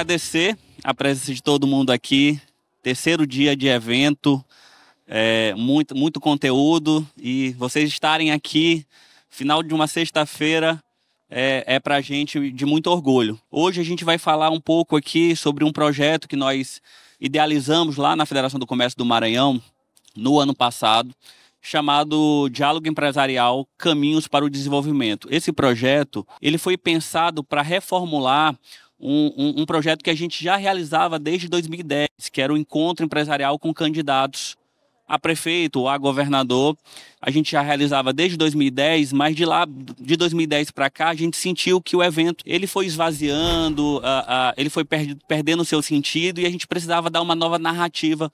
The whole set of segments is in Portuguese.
Agradecer a presença de todo mundo aqui. Terceiro dia de evento, muito conteúdo, e vocês estarem aqui, final de uma sexta-feira, para a gente de muito orgulho. Hoje a gente vai falar um pouco aqui sobre um projeto que nós idealizamos lá na Federação do Comércio do Maranhão, no ano passado, chamado Diálogo Empresarial Caminhos para o Desenvolvimento. Esse projeto ele foi pensado para reformular um projeto que a gente já realizava desde 2010, que era o encontro empresarial com candidatos a prefeito ou a governador. A gente já realizava desde 2010, mas de 2010 para cá, a gente sentiu que o evento ele foi esvaziando, ele foi perdendo o seu sentido, e a gente precisava dar uma nova narrativa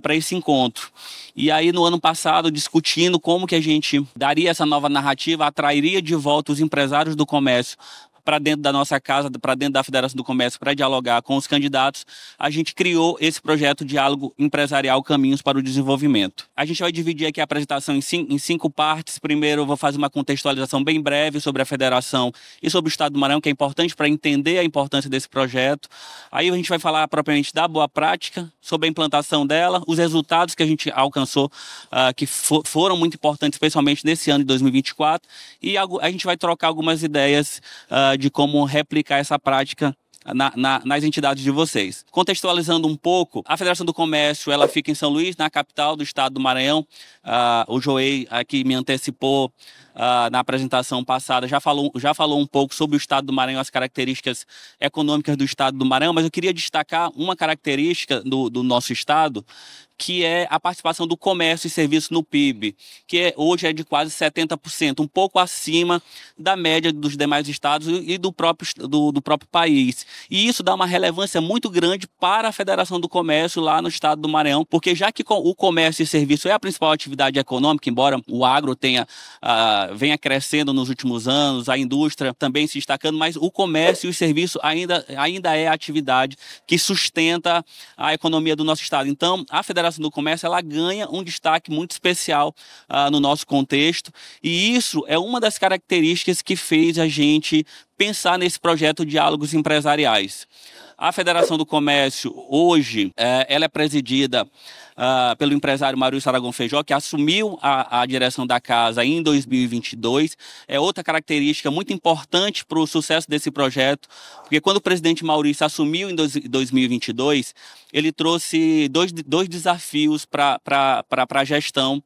para esse encontro. E aí, no ano passado, discutindo como que a gente daria essa nova narrativa, atrairia de volta os empresários do comércio para dentro da nossa casa, para dentro da Federação do Comércio, para dialogar com os candidatos, a gente criou esse projeto Diálogo Empresarial Caminhos para o Desenvolvimento. A gente vai dividir aqui a apresentação em cinco partes. Primeiro, eu vou fazer uma contextualização bem breve sobre a Federação e sobre o Estado do Maranhão, que é importante para entender a importância desse projeto. Aí a gente vai falar propriamente da boa prática, sobre a implantação dela, os resultados que a gente alcançou, que foram muito importantes, especialmente nesse ano de 2024, e a gente vai trocar algumas ideias de como replicar essa prática nas entidades de vocês. Contextualizando um pouco, a Federação do Comércio ela fica em São Luís, na capital do estado do Maranhão. O Joey aqui me antecipou na apresentação passada, já falou um pouco sobre o estado do Maranhão, as características econômicas do estado do Maranhão, mas eu queria destacar uma característica do nosso estado, que é a participação do comércio e serviço no PIB, que hoje é de quase 70%, um pouco acima da média dos demais estados e do próprio país. E isso dá uma relevância muito grande para a Federação do Comércio lá no estado do Maranhão, porque já que o comércio e serviço é a principal atividade econômica, embora o agro venha crescendo nos últimos anos, a indústria também se destacando, mas o comércio e o serviço ainda é a atividade que sustenta a economia do nosso estado. Então, a Federação do Comércio ela ganha um destaque muito especial no nosso contexto, e isso é uma das características que fez a gente pensar nesse projeto Diálogos Empresariais. A Federação do Comércio, hoje, ela é presidida pelo empresário Maurício Aragão Feijó, que assumiu a direção da casa em 2022. É outra característica muito importante para o sucesso desse projeto, porque quando o presidente Maurício assumiu em 2022, ele trouxe dois desafios para a gestão,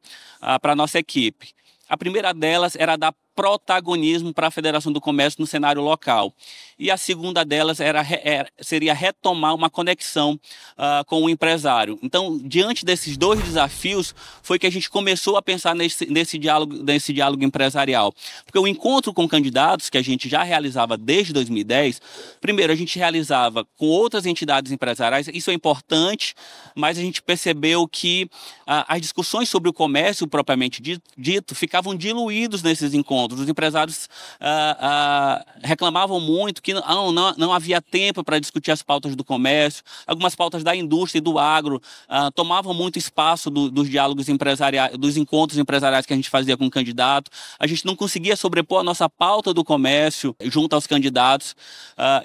para a nossa equipe. A primeira delas era dar protagonismo para a Federação do Comércio no cenário local. E a segunda delas seria retomar uma conexão com o empresário. Então, diante desses dois desafios, foi que a gente começou a pensar nesse diálogo empresarial. Porque o encontro com candidatos, que a gente já realizava desde 2010, primeiro, a gente realizava com outras entidades empresariais, isso é importante, mas a gente percebeu que as discussões sobre o comércio, propriamente dito, ficavam diluídos nesses encontros. Os empresários reclamavam muito que não havia tempo para discutir as pautas do comércio, algumas pautas da indústria e do agro tomavam muito espaço dos diálogos empresariais, dos encontros empresariais que a gente fazia com o candidato. A gente não conseguia sobrepor a nossa pauta do comércio junto aos candidatos.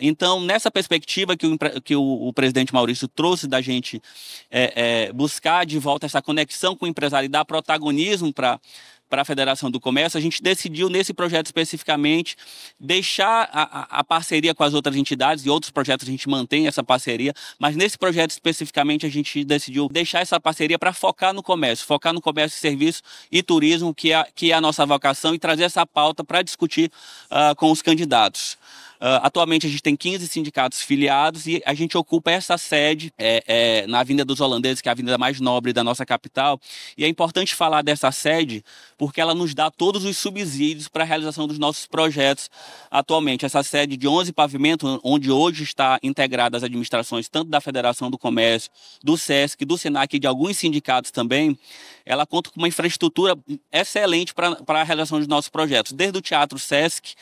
Então, nessa perspectiva que o presidente Maurício trouxe da gente buscar de volta essa conexão com o empresário e dar protagonismo para a Federação do Comércio, a gente decidiu, nesse projeto especificamente, deixar a parceria com as outras entidades. E outros projetos a gente mantém essa parceria, mas nesse projeto especificamente a gente decidiu deixar essa parceria para focar no comércio, serviço e turismo, que é a nossa vocação, e trazer essa pauta para discutir com os candidatos. Atualmente a gente tem 15 sindicatos filiados e a gente ocupa essa sede na Avenida dos Holandeses, que é a avenida mais nobre da nossa capital. E é importante falar dessa sede porque ela nos dá todos os subsídios para a realização dos nossos projetos atualmente. Essa sede de 11 pavimentos, onde hoje está integrada as administrações tanto da Federação do Comércio, do SESC, do SENAC e de alguns sindicatos também, ela conta com uma infraestrutura excelente para a realização dos nossos projetos. Desde o Teatro SESC,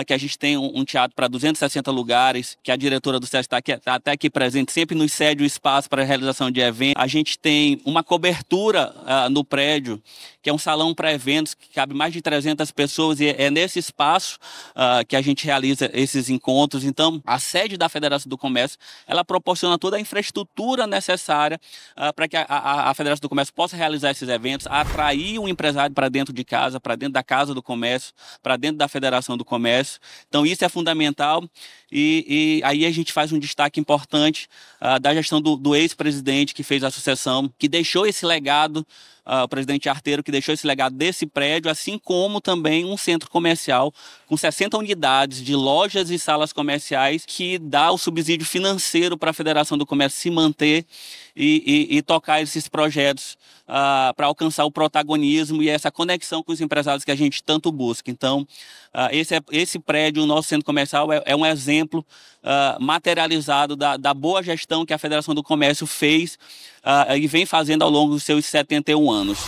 que a gente tem um teatro para 260 lugares, que a diretora do SESC está até aqui presente, sempre nos cede o espaço para a realização de eventos. A gente tem uma cobertura no prédio, que é um salão para eventos que cabe mais de 300 pessoas, e é nesse espaço que a gente realiza esses encontros. Então, a sede da Federação do Comércio, ela proporciona toda a infraestrutura necessária para que a Federação do Comércio possa realizar esses eventos, atrair o empresário para dentro de casa, para dentro da Casa do Comércio, para dentro da Federação do Comércio. Então, isso é fundamental, e aí a gente faz um destaque importante da gestão do ex-presidente que fez a sucessão, que deixou esse legado, o presidente Arteiro, que deixou esse legado desse prédio, assim como também um centro comercial com 60 unidades de lojas e salas comerciais, que dá o subsídio financeiro para a Federação do Comércio se manter e tocar esses projetos para alcançar o protagonismo e essa conexão com os empresários que a gente tanto busca. Então, esse prédio, o nosso centro comercial, é um exemplo materializado da boa gestão que a Federação do Comércio fez e vem fazendo ao longo dos seus 71 anos.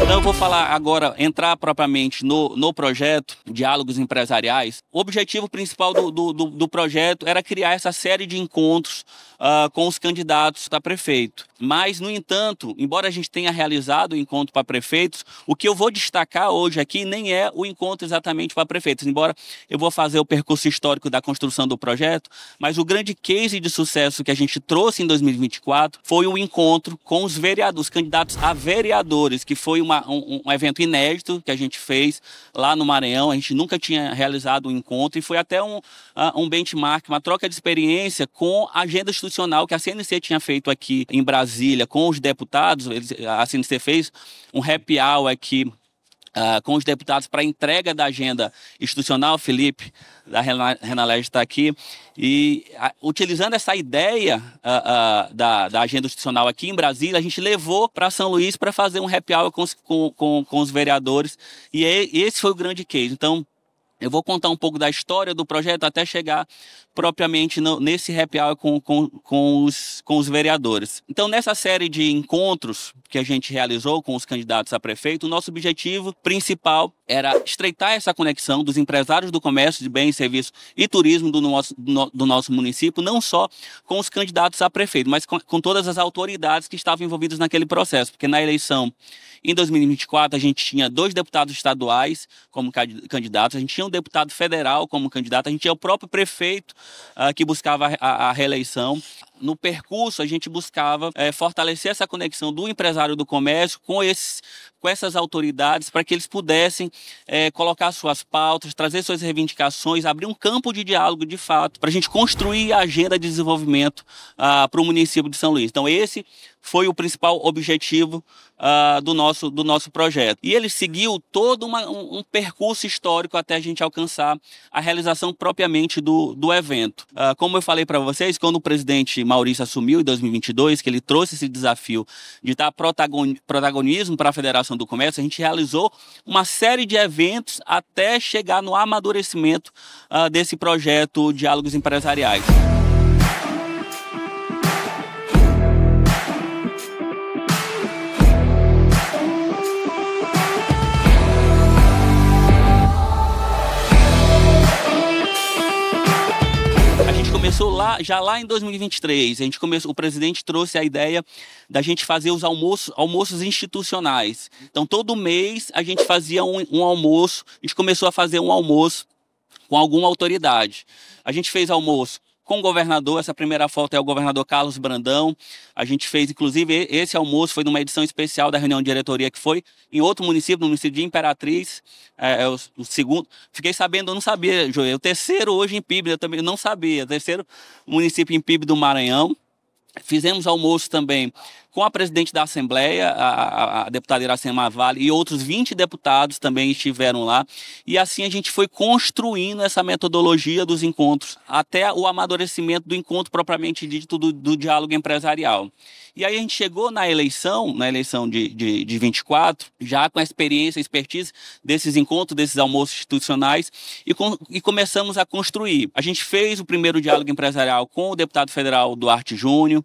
Então eu vou falar agora, entrar propriamente no projeto Diálogos Empresariais. O objetivo principal do projeto era criar essa série de encontros com os candidatos a prefeito. Mas, no entanto, embora a gente tenha realizado o encontro para prefeitos, o que eu vou destacar hoje aqui nem é o encontro exatamente para prefeitos, embora eu vou fazer o percurso histórico da construção do projeto, mas o grande case de sucesso que a gente trouxe em 2024 foi o encontro com os vereadores, os candidatos a vereadores, que foi um evento inédito que a gente fez lá no Maranhão. A gente nunca tinha realizado um encontro e foi até um benchmark, uma troca de experiência com a agenda institucional que a CNC tinha feito aqui em Brasília com os deputados. A CNC fez um happy hour aqui com os deputados para entrega da agenda institucional. Felipe, da Renalege, está aqui. E utilizando essa ideia da agenda institucional aqui em Brasília, a gente levou para São Luís para fazer um happy hour com os vereadores. E esse foi o grande case. Então, eu vou contar um pouco da história do projeto até chegar propriamente nesse happy hour com os vereadores. Então, nessa série de encontros que a gente realizou com os candidatos a prefeito, o nosso objetivo principal era estreitar essa conexão dos empresários do comércio de bens, serviços e turismo do nosso município, não só com os candidatos a prefeito, mas com todas as autoridades que estavam envolvidas naquele processo, porque na eleição em 2024 a gente tinha 2 deputados estaduais como candidatos, a gente tinha um deputado federal como candidato, a gente tinha o próprio prefeito que buscava a reeleição. No percurso, a gente buscava fortalecer essa conexão do empresário do comércio com essas autoridades, para que eles pudessem colocar suas pautas, trazer suas reivindicações, abrir um campo de diálogo de fato, para a gente construir a agenda de desenvolvimento para o município de São Luís. Então, esse foi o principal objetivo do nosso projeto. E ele seguiu todo um percurso histórico até a gente alcançar a realização propriamente do evento. Como eu falei para vocês, quando o presidente Maurício assumiu em 2022, que ele trouxe esse desafio de dar protagonismo para a Federação do Comércio, a gente realizou uma série de eventos até chegar no amadurecimento desse projeto Diálogos Empresariais. Começou já lá em 2023, o presidente trouxe a ideia da gente fazer os almoços institucionais. Então, todo mês a gente fazia um almoço, a gente começou a fazer um almoço com alguma autoridade. A gente fez almoço com o governador, essa primeira foto é o governador Carlos Brandão. A gente fez, inclusive, esse almoço foi numa edição especial da reunião de diretoria que foi em outro município, no município de Imperatriz, o segundo. Fiquei sabendo, eu não sabia, Joel, o terceiro hoje em PIB, eu também não sabia, o terceiro município em PIB do Maranhão. Fizemos almoço também com a presidente da Assembleia, a deputada Iracema Vale, e outros 20 deputados também estiveram lá. E assim a gente foi construindo essa metodologia dos encontros, até o amadurecimento do encontro propriamente dito do diálogo empresarial. E aí a gente chegou na eleição de 24, já com a experiência, a expertise desses encontros, desses almoços institucionais, e começamos a construir. A gente fez o primeiro diálogo empresarial com o deputado federal Duarte Júnior.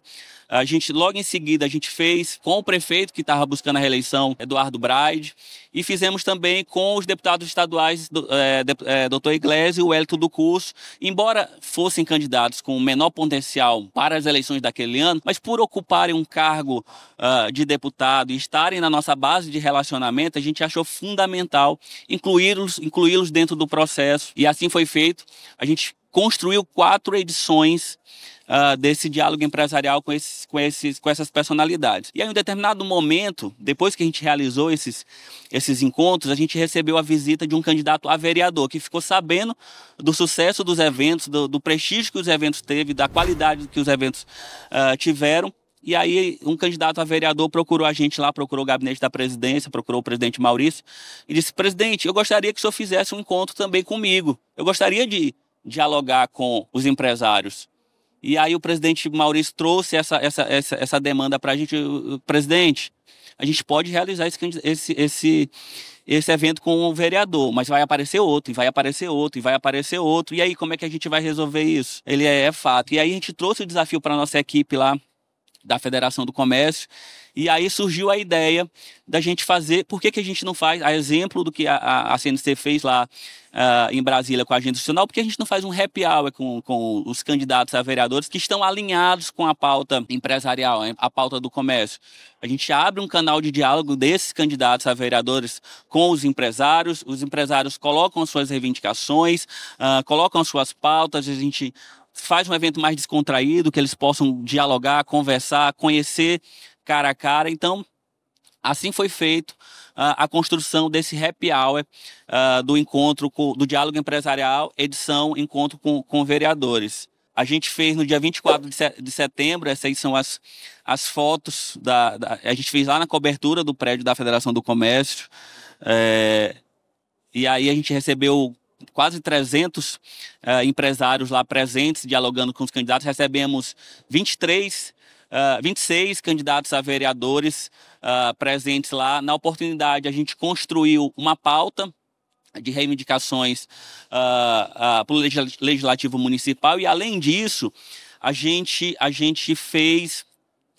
Logo em seguida, gente fez com o prefeito que estava buscando a reeleição, Eduardo Braide, e fizemos também com os deputados estaduais, Dr. Iglesias e o Hélito do Curso, embora fossem candidatos com menor potencial para as eleições daquele ano, mas por ocuparem um cargo de deputado e estarem na nossa base de relacionamento, a gente achou fundamental incluí-los dentro do processo, e assim foi feito. A gente construiu 4 edições desse diálogo empresarial com essas personalidades. E aí, em um determinado momento, depois que a gente realizou esses encontros, a gente recebeu a visita de um candidato a vereador, que ficou sabendo do sucesso dos eventos, do prestígio que os eventos teve, da qualidade que os eventos tiveram. E aí, um candidato a vereador procurou a gente lá, procurou o gabinete da presidência, procurou o presidente Maurício, e disse: presidente, eu gostaria que o senhor fizesse um encontro também comigo. Eu gostaria de dialogar com os empresários. E aí o presidente Maurício trouxe essa demanda para a gente. Presidente, a gente pode realizar esse evento com o vereador, mas vai aparecer outro, e vai aparecer outro, e vai aparecer outro. E aí, como é que a gente vai resolver isso? Ele é fato. E aí a gente trouxe o desafio para a nossa equipe lá da Federação do Comércio, e aí surgiu a ideia da gente fazer. Por que a gente não faz, a exemplo do que a CNC fez lá em Brasília com a agenda institucional, porque a gente não faz um happy hour com os candidatos a vereadores que estão alinhados com a pauta empresarial, a pauta do comércio? A gente abre um canal de diálogo desses candidatos a vereadores com os empresários colocam as suas reivindicações, colocam as suas pautas, a gente faz um evento mais descontraído, que eles possam dialogar, conversar, conhecer cara a cara. Então, assim foi feito a construção desse happy hour do encontro, do diálogo empresarial, edição Encontro com Vereadores. A gente fez no dia 24 de setembro, essas aí são as fotos, a gente fez lá na cobertura do prédio da Federação do Comércio, e aí a gente recebeu quase 300 empresários lá presentes, dialogando com os candidatos. Recebemos 26 candidatos a vereadores presentes lá. Na oportunidade, a gente construiu uma pauta de reivindicações para o Legislativo Municipal, e além disso, a gente fez...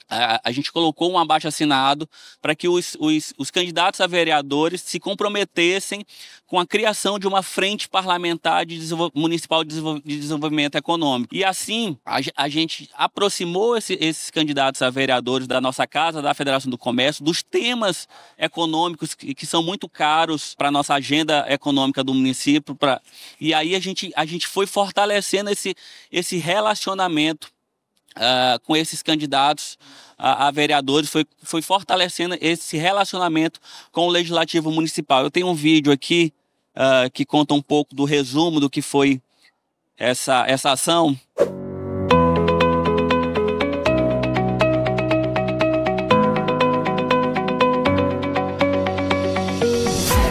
A gente colocou um abaixo-assinado para que os candidatos a vereadores se comprometessem com a criação de uma frente parlamentar municipal de desenvolvimento econômico. E assim, a gente aproximou esses candidatos a vereadores da nossa casa, da Federação do Comércio, dos temas econômicos que são muito caros para a nossa agenda econômica do município. E aí a gente foi fortalecendo esse relacionamento com esses candidatos a vereadores, foi fortalecendo esse relacionamento com o Legislativo Municipal. Eu tenho um vídeo aqui que conta um pouco do resumo do que foi essa ação.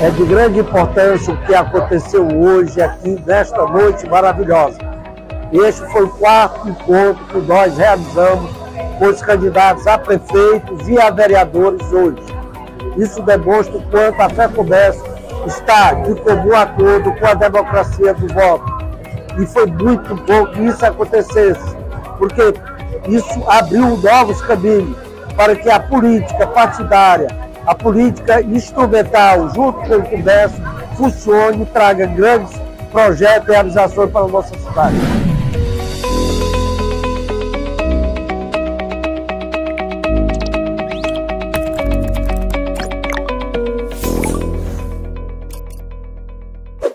É de grande importância o que aconteceu hoje aqui, nesta noite maravilhosa. Este foi o 4º encontro que nós realizamos com os candidatos a prefeitos e a vereadores hoje. Isso demonstra o quanto a FEComércio está de comum acordo com a democracia do voto. E foi muito bom que isso acontecesse, porque isso abriu novos caminhos para que a política partidária, a política instrumental, junto com o comércio, funcione e traga grandes projetos e realizações para a nossa cidade.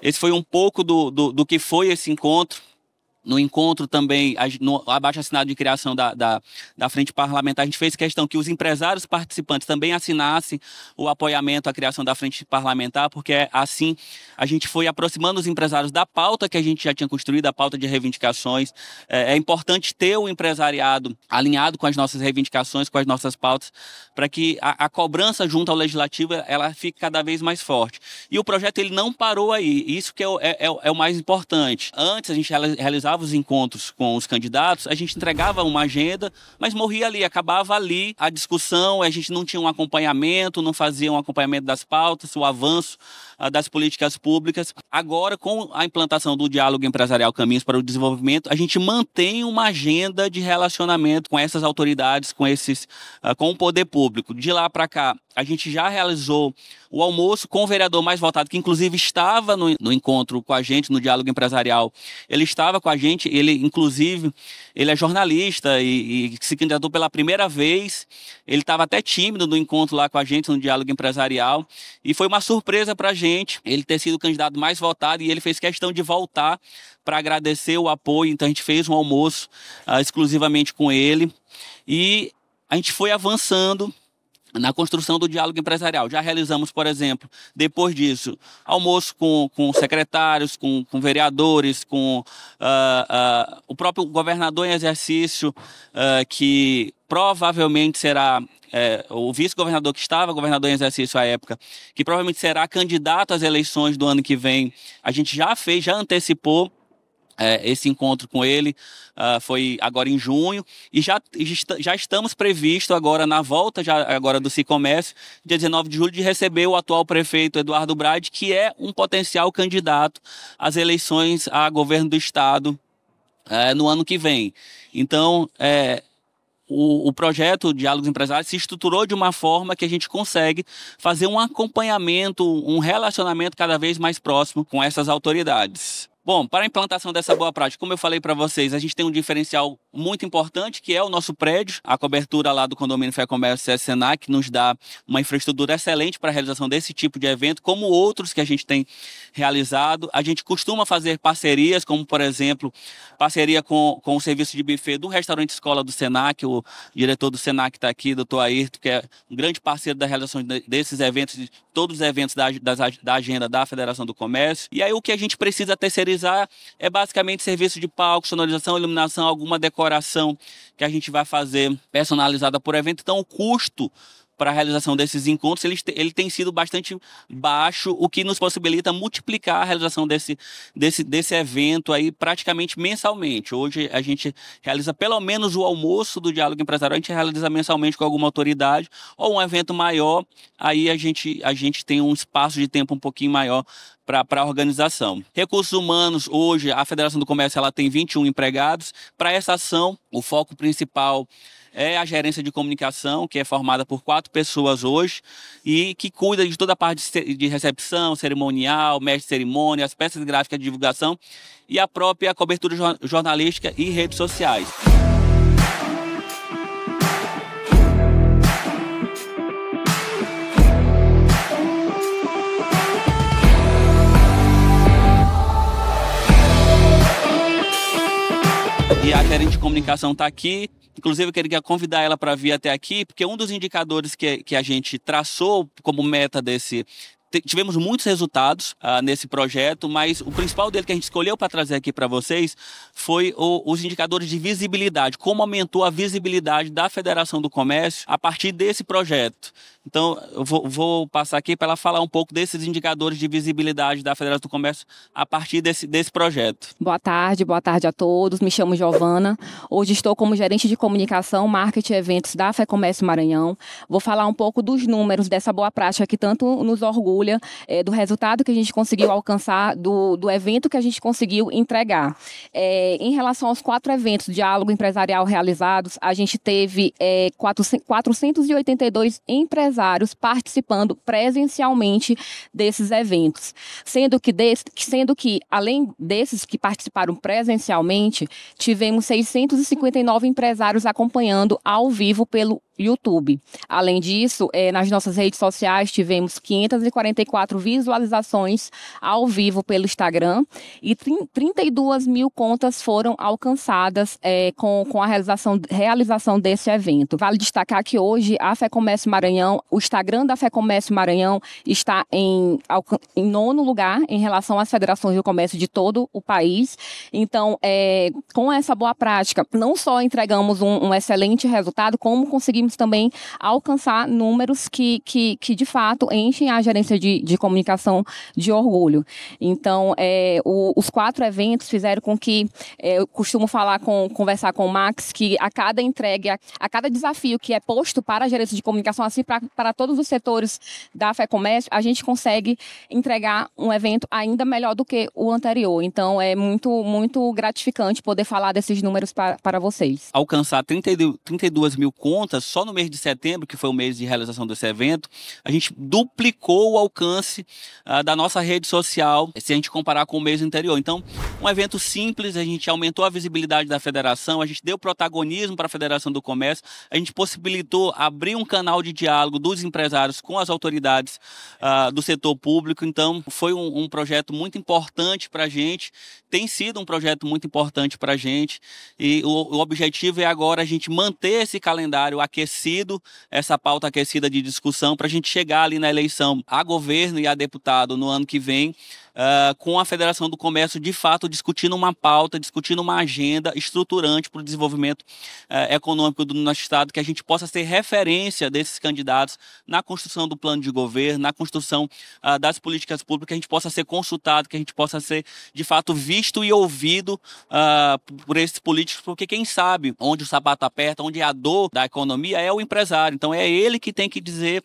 Esse foi um pouco do que foi esse encontro. No encontro também, no abaixo-assinado de criação da Frente Parlamentar, a gente fez questão que os empresários participantes também assinassem o apoiamento à criação da Frente Parlamentar, porque assim a gente foi aproximando os empresários da pauta que a gente já tinha construído, a pauta de reivindicações. É importante ter o empresariado alinhado com as nossas reivindicações, com as nossas pautas, para que a cobrança junto ao Legislativo ela fique cada vez mais forte. E o projeto ele não parou aí, isso que é o mais importante. Antes a gente realizava realizava os encontros com os candidatos, a gente entregava uma agenda, mas morria ali, acabava ali a discussão, a gente não tinha um acompanhamento, não fazia um acompanhamento das pautas, o avanço das políticas públicas. Agora, com a implantação do diálogo empresarial Caminhos para o Desenvolvimento, a gente mantém uma agenda de relacionamento com essas autoridades, com o poder público. De lá para cá, a gente já realizou o almoço com o vereador mais votado, que inclusive estava no encontro com a gente, no diálogo empresarial. Ele estava com a gente, ele é jornalista e se candidatou pela primeira vez. Ele estava até tímido no encontro lá com a gente, no diálogo empresarial. E foi uma surpresa para a gente ele ter sido o candidato mais votado, e ele fez questão de voltar para agradecer o apoio. Então a gente fez um almoço exclusivamente com ele. E a gente foi avançando na construção do diálogo empresarial. Já realizamos, por exemplo, depois disso, almoço com secretários, com vereadores, com o próprio governador em exercício, que provavelmente será o vice-governador que estava governador em exercício à época, que provavelmente será candidato às eleições do ano que vem. A gente já antecipou esse encontro com ele, foi agora em junho, e já estamos previstos agora na volta agora do Sicomércio, dia 19 de julho, de receber o atual prefeito Eduardo Brade, que é um potencial candidato às eleições a governo do estado no ano que vem. Então, o projeto Diálogos Empresários se estruturou de uma forma que a gente consegue fazer um acompanhamento, um relacionamento cada vez mais próximo com essas autoridades. Bom, para a implantação dessa boa prática, como eu falei para vocês, a gente tem um diferencial muito importante, que é o nosso prédio, a cobertura lá do condomínio Fé Comércio CS Senac, que nos dá uma infraestrutura excelente para a realização desse tipo de evento, como outros que a gente tem realizado. A gente costuma fazer parcerias, como, por exemplo, parceria com o serviço de buffet do restaurante escola do Senac. O diretor do Senac está aqui, doutor Ayrton, que é um grande parceiro da realização desses eventos, de todos os eventos da agenda da Federação do Comércio. E aí o que a gente precisa terceirizar é basicamente serviço de palco, sonorização, iluminação, alguma decoração que a gente vai fazer personalizada por evento. Então, o custo para a realização desses encontros, ele tem sido bastante baixo, o que nos possibilita multiplicar a realização desse evento aí praticamente mensalmente. Hoje a gente realiza pelo menos o almoço do diálogo empresarial, a gente realiza mensalmente com alguma autoridade, ou um evento maior, aí a gente tem um espaço de tempo um pouquinho maior para a organização. Recursos humanos, hoje a Federação do Comércio ela tem 21 empregados. Para essa ação, o foco principal é a gerência de comunicação, que é formada por 4 pessoas hoje e que cuida de toda a parte de recepção, cerimonial, mestre de cerimônia, as peças gráficas de divulgação e a própria cobertura jornalística e redes sociais. E a gerente de comunicação está aqui. Inclusive, eu queria convidar ela para vir até aqui, porque um dos indicadores que a gente traçou como meta tivemos muitos resultados nesse projeto, mas o principal dele que a gente escolheu para trazer aqui para vocês foi os indicadores de visibilidade, como aumentou a visibilidade da Federação do Comércio a partir desse projeto. Então, eu vou passar aqui para ela falar um pouco desses indicadores de visibilidade da Federação do Comércio a partir desse projeto. Boa tarde a todos. Me chamo Giovana. Hoje estou como gerente de comunicação, marketing e eventos da Fé Comércio Maranhão. Vou falar um pouco dos números dessa boa prática que tanto nos orgulha, do resultado que a gente conseguiu alcançar, do evento que a gente conseguiu entregar. Em relação aos 4 eventos de diálogo empresarial realizados, a gente teve 482 empresários participando presencialmente desses eventos, sendo que além desses que participaram presencialmente, tivemos 659 empresários acompanhando ao vivo pelo YouTube. Além disso, nas nossas redes sociais tivemos 544 visualizações ao vivo pelo Instagram e 32 mil contas foram alcançadas com a realização desse evento. Vale destacar que hoje a Fé Comércio Maranhão, o Instagram da Fé Comércio Maranhão está em 9º lugar em relação às federações do comércio de todo o país. Então, com essa boa prática, não só entregamos um excelente resultado, como conseguimos também alcançar números que de fato enchem a gerência de comunicação de orgulho. Então, os 4 eventos fizeram com que, eu costumo conversar com o Max, que a cada entrega, a cada desafio que é posto para a gerência de comunicação, assim para todos os setores da FEComércio, a gente consegue entregar um evento ainda melhor do que o anterior. Então, é muito, muito gratificante poder falar desses números para vocês. Alcançar 32 mil contas só no mês de setembro, que foi o mês de realização desse evento, a gente duplicou o alcance da nossa rede social, se a gente comparar com o mês anterior. Então, um evento simples, a gente aumentou a visibilidade da federação, a gente deu protagonismo para a Federação do Comércio, a gente possibilitou abrir um canal de diálogo dos empresários com as autoridades do setor público. Então, foi um projeto muito importante para a gente, tem sido um projeto muito importante para a gente, e o objetivo é agora a gente manter esse calendário aquecido, essa pauta aquecida de discussão, para a gente chegar ali na eleição a governo e a deputado no ano que vem, com a Federação do Comércio, de fato, discutindo uma pauta, discutindo uma agenda estruturante para o desenvolvimento econômico do nosso Estado, que a gente possa ser referência desses candidatos na construção do plano de governo, na construção das políticas públicas, que a gente possa ser consultado, que a gente possa ser, de fato, visto e ouvido por esses políticos, porque quem sabe onde o sapato aperta, onde a dor da economia é o empresário. Então, é ele que tem que dizer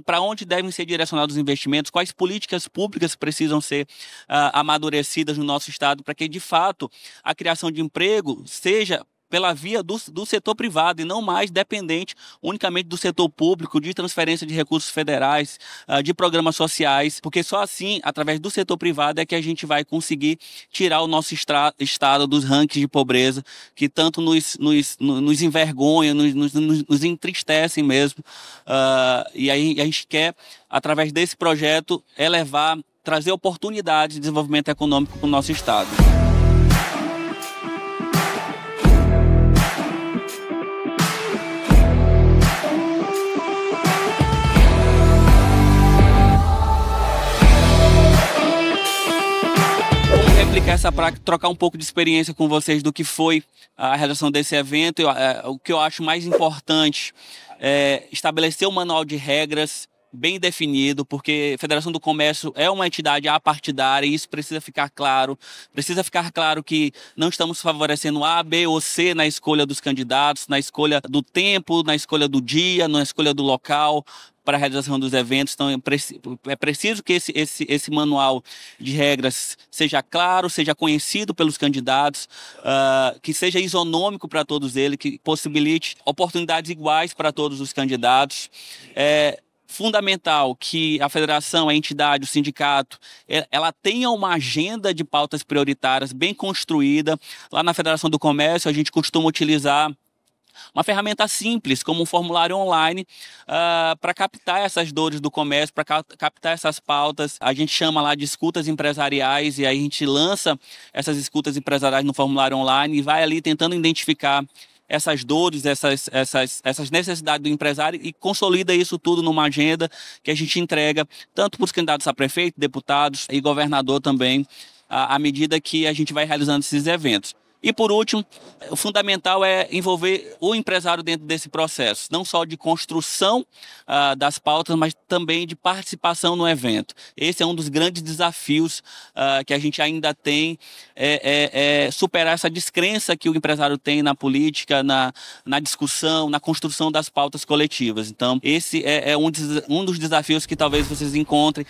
para onde devem ser direcionados os investimentos, quais políticas públicas precisam ser amadurecidas no nosso Estado, para que, de fato, a criação de emprego seja pela via do setor privado e não mais dependente unicamente do setor público, de transferência de recursos federais, de programas sociais, porque só assim, através do setor privado, é que a gente vai conseguir tirar o nosso estado dos rankings de pobreza, que tanto nos envergonha, nos entristecem mesmo. E aí a gente quer, através desse projeto, trazer oportunidades de desenvolvimento econômico para o nosso Estado. Para trocar um pouco de experiência com vocês do que foi a realização desse evento, o que eu acho mais importante é estabelecer um manual de regras bem definido, porque a Federação do Comércio é uma entidade apartidária e isso precisa ficar claro. Precisa ficar claro que não estamos favorecendo A, B ou C na escolha dos candidatos, na escolha do tempo, na escolha do dia, na escolha do local para a realização dos eventos. Então, é preciso que esse manual de regras seja claro, seja conhecido pelos candidatos, que seja isonômico para todos eles, que possibilite oportunidades iguais para todos os candidatos. Fundamental que a federação, a entidade, o sindicato, ela tenha uma agenda de pautas prioritárias bem construída. Lá na Federação do Comércio, a gente costuma utilizar uma ferramenta simples, como um formulário online, para captar essas dores do comércio, para captar essas pautas. A gente chama lá de escutas empresariais, e aí a gente lança essas escutas empresariais no formulário online e vai ali tentando identificar essas dores, essas necessidades do empresário e consolida isso tudo numa agenda que a gente entrega tanto para os candidatos a prefeito, deputados e governador também, à medida que a gente vai realizando esses eventos. E, por último, o fundamental é envolver o empresário dentro desse processo, não só de construção das pautas, mas também de participação no evento. Esse é um dos grandes desafios que a gente ainda tem, superar essa descrença que o empresário tem na política, na discussão, na construção das pautas coletivas. Então, esse é um dos desafios que talvez vocês encontrem,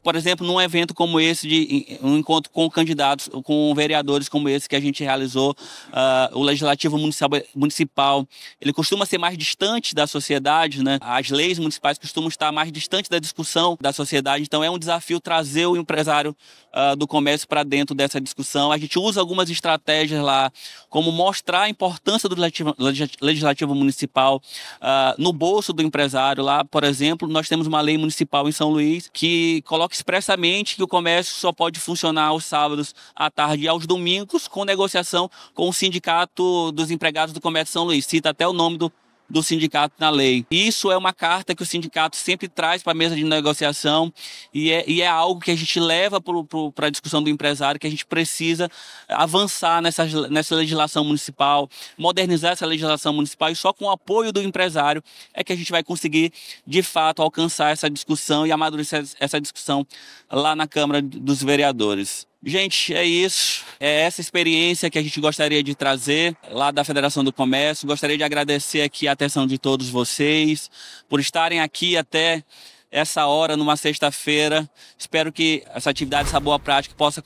por exemplo, num evento como esse, um encontro com candidatos, com vereadores como esse que a gente realizou, o Legislativo Municipal, ele costuma ser mais distante da sociedade, né? As leis municipais costumam estar mais distantes da discussão da sociedade, então é um desafio trazer o empresário do comércio para dentro dessa discussão. A gente usa algumas estratégias lá, como mostrar a importância do Legislativo Municipal no bolso do empresário. Lá, por exemplo, nós temos uma lei municipal em São Luís que coloca expressamente que o comércio só pode funcionar aos sábados à tarde e aos domingos com negociação com o Sindicato dos Empregados do Comércio de São Luís. Cita até o nome do sindicato na lei. Isso é uma carta que o sindicato sempre traz para a mesa de negociação e é algo que a gente leva para a discussão do empresário, que a gente precisa avançar nessa legislação municipal, modernizar essa legislação municipal, e só com o apoio do empresário é que a gente vai conseguir, de fato, alcançar essa discussão e amadurecer essa discussão lá na Câmara dos Vereadores. Gente, é isso. É essa experiência que a gente gostaria de trazer lá da Federação do Comércio. Gostaria de agradecer aqui a atenção de todos vocês por estarem aqui até essa hora, numa sexta-feira. Espero que essa atividade, essa boa prática, possa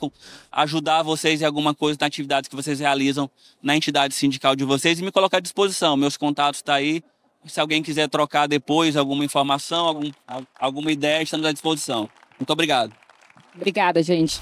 ajudar vocês em alguma coisa na atividade que vocês realizam na entidade sindical de vocês, e me colocar à disposição. Meus contatos estão aí. Se alguém quiser trocar depois alguma informação, alguma ideia, estamos à disposição. Muito obrigado. Obrigada, gente.